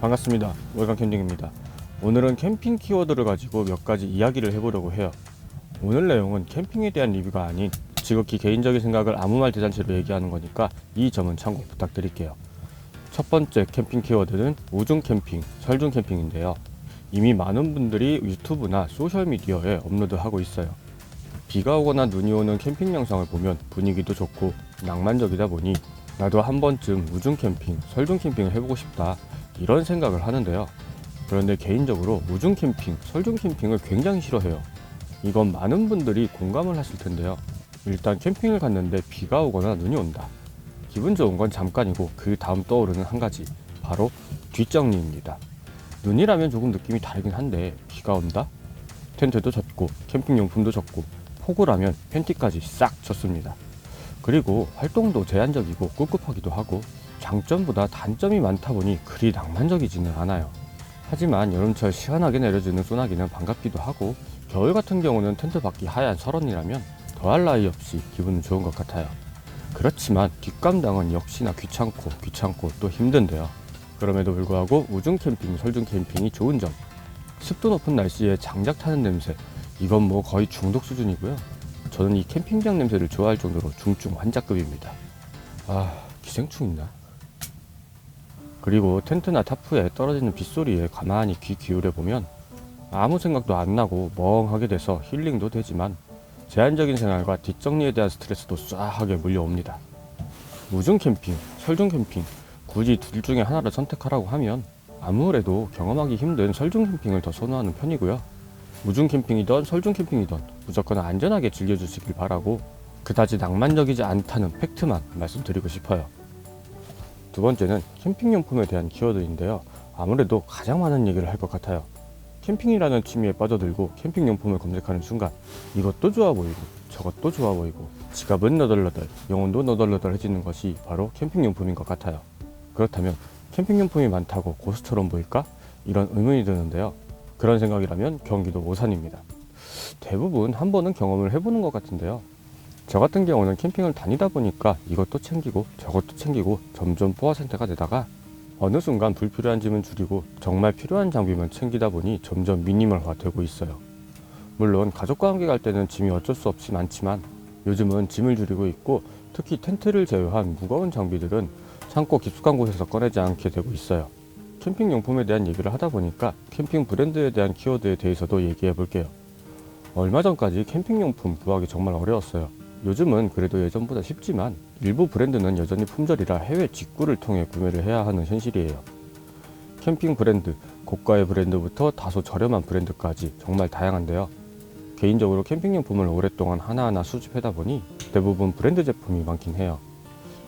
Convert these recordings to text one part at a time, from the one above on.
반갑습니다. 월간 캠핑입니다. 오늘은 캠핑 키워드를 가지고 몇 가지 이야기를 해보려고 해요. 오늘 내용은 캠핑에 대한 리뷰가 아닌 지극히 개인적인 생각을 아무 말 대잔치로 얘기하는 거니까 이 점은 참고 부탁드릴게요. 첫 번째 캠핑 키워드는 우중 캠핑, 설중 캠핑인데요. 이미 많은 분들이 유튜브나 소셜미디어에 업로드하고 있어요. 비가 오거나 눈이 오는 캠핑 영상을 보면 분위기도 좋고 낭만적이다 보니 나도 한 번쯤 우중 캠핑, 설중 캠핑을 해보고 싶다 이런 생각을 하는데요. 그런데 개인적으로 우중 캠핑, 설중 캠핑을 굉장히 싫어해요. 이건 많은 분들이 공감을 하실 텐데요. 일단 캠핑을 갔는데 비가 오거나 눈이 온다. 기분 좋은 건 잠깐이고 그 다음 떠오르는 한 가지, 바로 뒷정리입니다. 눈이라면 조금 느낌이 다르긴 한데 비가 온다? 텐트도 젖고 캠핑용품도 젖고 폭우라면 팬티까지 싹 젖습니다. 그리고 활동도 제한적이고 꿉꿉하기도 하고 장점보다 단점이 많다 보니 그리 낭만적이지는 않아요. 하지만 여름철 시원하게 내려지는 소나기는 반갑기도 하고 겨울 같은 경우는 텐트 밖이 하얀 설원이라면 더할 나위 없이 기분은 좋은 것 같아요. 그렇지만 뒷감당은 역시나 귀찮고 또 힘든데요. 그럼에도 불구하고 우중 캠핑, 설중 캠핑이 좋은 점, 습도 높은 날씨에 장작 타는 냄새, 이건 뭐 거의 중독 수준이고요. 저는 이 캠핑장 냄새를 좋아할 정도로 중증 환자급입니다. 기생충 있나? 그리고 텐트나 타프에 떨어지는 빗소리에 가만히 귀 기울여 보면 아무 생각도 안 나고 멍하게 돼서 힐링도 되지만 제한적인 생활과 뒷정리에 대한 스트레스도 쏴하게 물려옵니다. 우중 캠핑, 설중 캠핑, 굳이 둘 중에 하나를 선택하라고 하면 아무래도 경험하기 힘든 설중 캠핑을 더 선호하는 편이고요. 우중 캠핑이든 설중 캠핑이든 무조건 안전하게 즐겨주시길 바라고 그다지 낭만적이지 않다는 팩트만 말씀드리고 싶어요. 두 번째는 캠핑용품에 대한 키워드인데요. 아무래도 가장 많은 얘기를 할 것 같아요. 캠핑이라는 취미에 빠져들고 캠핑용품을 검색하는 순간 이것도 좋아 보이고 저것도 좋아 보이고 지갑은 너덜너덜, 영혼도 너덜너덜해지는 것이 바로 캠핑용품인 것 같아요. 그렇다면 캠핑용품이 많다고 고수처럼 보일까? 이런 의문이 드는데요. 그런 생각이라면 경기도 오산입니다. 대부분 한 번은 경험을 해보는 것 같은데요. 저 같은 경우는 캠핑을 다니다 보니까 이것도 챙기고 저것도 챙기고 점점 포화 상태가 되다가 어느 순간 불필요한 짐은 줄이고 정말 필요한 장비만 챙기다 보니 점점 미니멀화 되고 있어요. 물론 가족과 함께 갈 때는 짐이 어쩔 수 없이 많지만 요즘은 짐을 줄이고 있고 특히 텐트를 제외한 무거운 장비들은 창고 깊숙한 곳에서 꺼내지 않게 되고 있어요. 캠핑 용품에 대한 얘기를 하다 보니까 캠핑 브랜드에 대한 키워드에 대해서도 얘기해 볼게요. 얼마 전까지 캠핑 용품 구하기 정말 어려웠어요. 요즘은 그래도 예전보다 쉽지만 일부 브랜드는 여전히 품절이라 해외 직구를 통해 구매를 해야 하는 현실이에요. 캠핑 브랜드, 고가의 브랜드부터 다소 저렴한 브랜드까지 정말 다양한데요. 개인적으로 캠핑용품을 오랫동안 하나하나 수집하다 보니 대부분 브랜드 제품이 많긴 해요.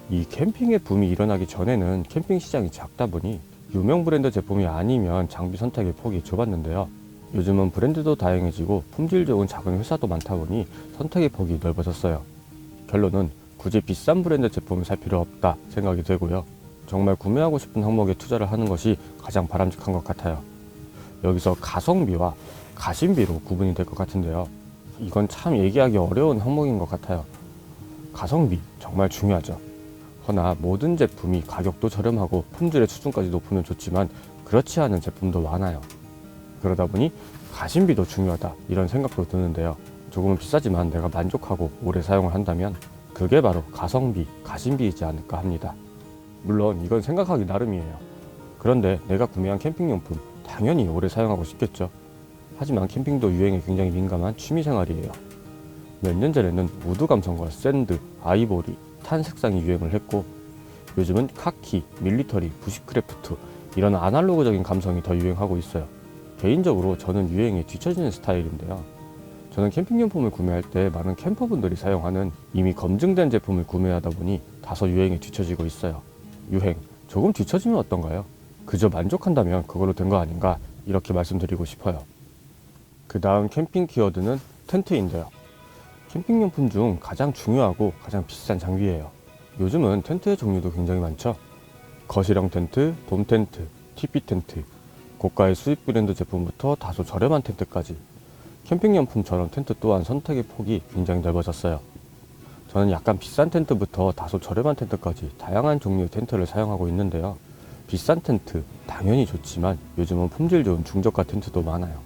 이 캠핑의 붐이 일어나기 전에는 캠핑 시장이 작다 보니 유명 브랜드 제품이 아니면 장비 선택의 폭이 좁았는데요. 요즘은 브랜드도 다양해지고 품질 좋은 작은 회사도 많다 보니 선택의 폭이 넓어졌어요. 결론은 굳이 비싼 브랜드 제품을 살 필요 없다 생각이 되고요. 정말 구매하고 싶은 항목에 투자를 하는 것이 가장 바람직한 것 같아요. 여기서 가성비와 가심비로 구분이 될 것 같은데요. 이건 참 얘기하기 어려운 항목인 것 같아요. 가성비 정말 중요하죠. 허나 모든 제품이 가격도 저렴하고 품질의 수준까지 높으면 좋지만 그렇지 않은 제품도 많아요. 그러다 보니 가심비도 중요하다 이런 생각도 드는데요. 조금은 비싸지만 내가 만족하고 오래 사용을 한다면 그게 바로 가성비, 가심비이지 않을까 합니다. 물론 이건 생각하기 나름이에요. 그런데 내가 구매한 캠핑용품 당연히 오래 사용하고 싶겠죠. 하지만 캠핑도 유행에 굉장히 민감한 취미생활이에요. 몇 년 전에는 우드 감성과 샌드, 아이보리, 탄 색상이 유행을 했고 요즘은 카키, 밀리터리, 부시크래프트 이런 아날로그적인 감성이 더 유행하고 있어요. 개인적으로 저는 유행에 뒤처지는 스타일인데요. 저는 캠핑용품을 구매할 때 많은 캠퍼분들이 사용하는 이미 검증된 제품을 구매하다 보니 다소 유행에 뒤처지고 있어요. 유행, 조금 뒤처지면 어떤가요? 그저 만족한다면 그걸로 된 거 아닌가 이렇게 말씀드리고 싶어요. 그 다음 캠핑 키워드는 텐트인데요. 캠핑용품 중 가장 중요하고 가장 비싼 장비예요. 요즘은 텐트의 종류도 굉장히 많죠. 거실형 텐트, 돔 텐트, TP 텐트, 고가의 수입 브랜드 제품부터 다소 저렴한 텐트까지 캠핑용품처럼 텐트 또한 선택의 폭이 굉장히 넓어졌어요. 저는 약간 비싼 텐트부터 다소 저렴한 텐트까지 다양한 종류의 텐트를 사용하고 있는데요. 비싼 텐트 당연히 좋지만 요즘은 품질 좋은 중저가 텐트도 많아요.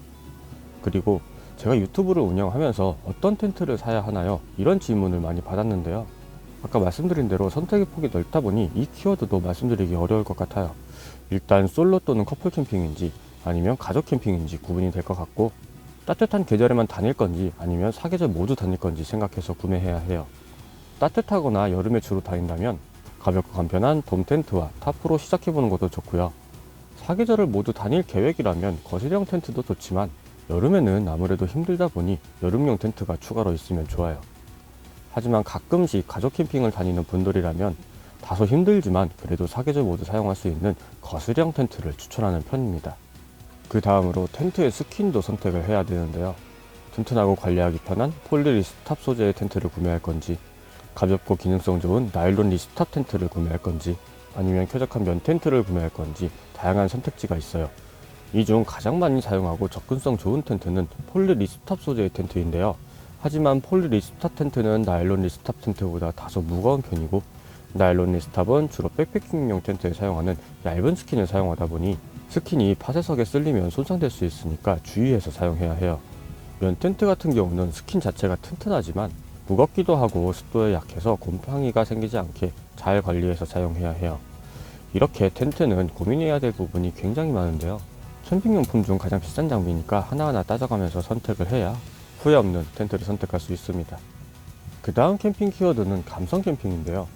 그리고 제가 유튜브를 운영하면서 어떤 텐트를 사야 하나요? 이런 질문을 많이 받았는데요. 아까 말씀드린 대로 선택의 폭이 넓다 보니 이 키워드도 말씀드리기 어려울 것 같아요. 일단 솔로 또는 커플 캠핑인지 아니면 가족 캠핑인지 구분이 될 것 같고, 따뜻한 계절에만 다닐 건지 아니면 사계절 모두 다닐 건지 생각해서 구매해야 해요. 따뜻하거나 여름에 주로 다닌다면 가볍고 간편한 돔 텐트와 타프로 시작해보는 것도 좋고요. 사계절을 모두 다닐 계획이라면 거실형 텐트도 좋지만 여름에는 아무래도 힘들다 보니 여름용 텐트가 추가로 있으면 좋아요. 하지만 가끔씩 가족 캠핑을 다니는 분들이라면 다소 힘들지만 그래도 사계절 모두 사용할 수 있는 거실형 텐트를 추천하는 편입니다. 그 다음으로 텐트의 스킨도 선택을 해야 되는데요. 튼튼하고 관리하기 편한 폴리 리스탑 소재의 텐트를 구매할 건지, 가볍고 기능성 좋은 나일론 리스탑 텐트를 구매할 건지, 아니면 쾌적한 면 텐트를 구매할 건지 다양한 선택지가 있어요. 이 중 가장 많이 사용하고 접근성 좋은 텐트는 폴리 리스탑 소재의 텐트인데요. 하지만 폴리 리스탑 텐트는 나일론 리스탑 텐트보다 다소 무거운 편이고, 나일론 리스탑은 주로 백패킹용 텐트에 사용하는 얇은 스킨을 사용하다 보니 스킨이 파쇄석에 쓸리면 손상될 수 있으니까 주의해서 사용해야 해요. 면 텐트 같은 경우는 스킨 자체가 튼튼하지만 무겁기도 하고 습도에 약해서 곰팡이가 생기지 않게 잘 관리해서 사용해야 해요. 이렇게 텐트는 고민해야 될 부분이 굉장히 많은데요. 캠핑용품 중 가장 비싼 장비니까 하나하나 따져가면서 선택을 해야 후회 없는 텐트를 선택할 수 있습니다. 그 다음 캠핑 키워드는 감성 캠핑인데요.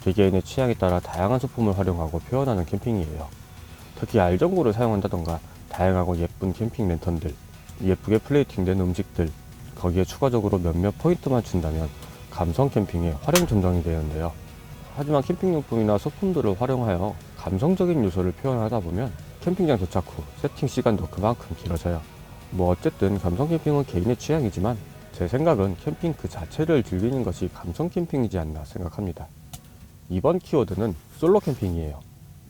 개개인의 취향에 따라 다양한 소품을 활용하고 표현하는 캠핑이에요. 특히 알전구를 사용한다던가 다양하고 예쁜 캠핑 랜턴들, 예쁘게 플레이팅된 음식들, 거기에 추가적으로 몇몇 포인트만 준다면 감성 캠핑의 활용 점정이 되는데요. 하지만 캠핑용품이나 소품들을 활용하여 감성적인 요소를 표현하다 보면 캠핑장 도착 후 세팅 시간도 그만큼 길어져요. 어쨌든 감성 캠핑은 개인의 취향이지만 제 생각은 캠핑 그 자체를 즐기는 것이 감성 캠핑이지 않나 생각합니다. 이번 키워드는 솔로 캠핑이에요.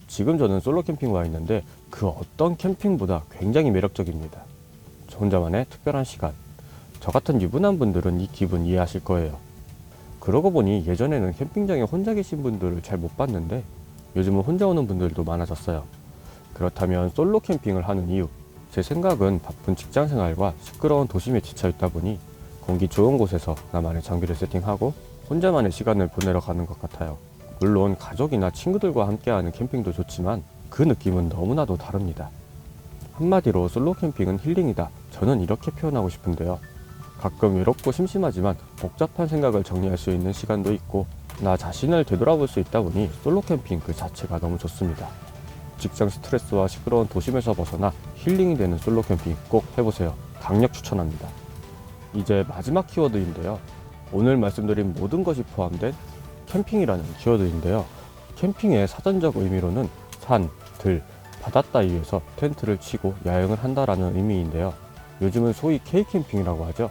지금 저는 솔로 캠핑 와 있는데 그 어떤 캠핑보다 굉장히 매력적입니다. 저 혼자만의 특별한 시간. 저 같은 유부남 분들은 이 기분 이해하실 거예요. 그러고 보니 예전에는 캠핑장에 혼자 계신 분들을 잘 못 봤는데 요즘은 혼자 오는 분들도 많아졌어요. 그렇다면 솔로 캠핑을 하는 이유. 제 생각은 바쁜 직장 생활과 시끄러운 도심에 지쳐 있다 보니 공기 좋은 곳에서 나만의 장비를 세팅하고 혼자만의 시간을 보내러 가는 것 같아요. 물론 가족이나 친구들과 함께하는 캠핑도 좋지만 그 느낌은 너무나도 다릅니다. 한마디로 솔로 캠핑은 힐링이다. 저는 이렇게 표현하고 싶은데요. 가끔 외롭고 심심하지만 복잡한 생각을 정리할 수 있는 시간도 있고 나 자신을 되돌아볼 수 있다 보니 솔로 캠핑 그 자체가 너무 좋습니다. 직장 스트레스와 시끄러운 도심에서 벗어나 힐링이 되는 솔로 캠핑 꼭 해보세요. 강력 추천합니다. 이제 마지막 키워드인데요. 오늘 말씀드린 모든 것이 포함된 캠핑이라는 키워드인데요. 캠핑의 사전적 의미로는 산, 들, 바다 따위에서 텐트를 치고 야영을 한다라는 의미인데요. 요즘은 소위 K캠핑이라고 하죠.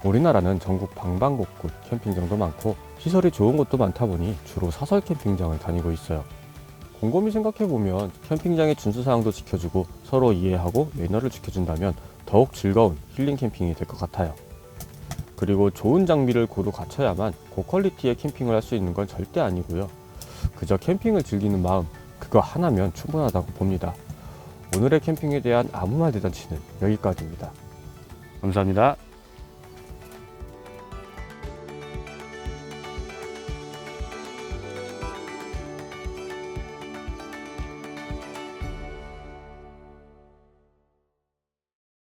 우리나라는 전국 방방곡곡 캠핑장도 많고 시설이 좋은 곳도 많다 보니 주로 사설 캠핑장을 다니고 있어요. 곰곰이 생각해보면 캠핑장의 준수사항도 지켜주고 서로 이해하고 매너를 지켜준다면 더욱 즐거운 힐링 캠핑이 될 것 같아요. 그리고 좋은 장비를 고루 갖춰야만 고퀄리티의 캠핑을 할 수 있는 건 절대 아니고요. 그저 캠핑을 즐기는 마음, 그거 하나면 충분하다고 봅니다. 오늘의 캠핑에 대한 아무 말 대잔치는 여기까지입니다. 감사합니다.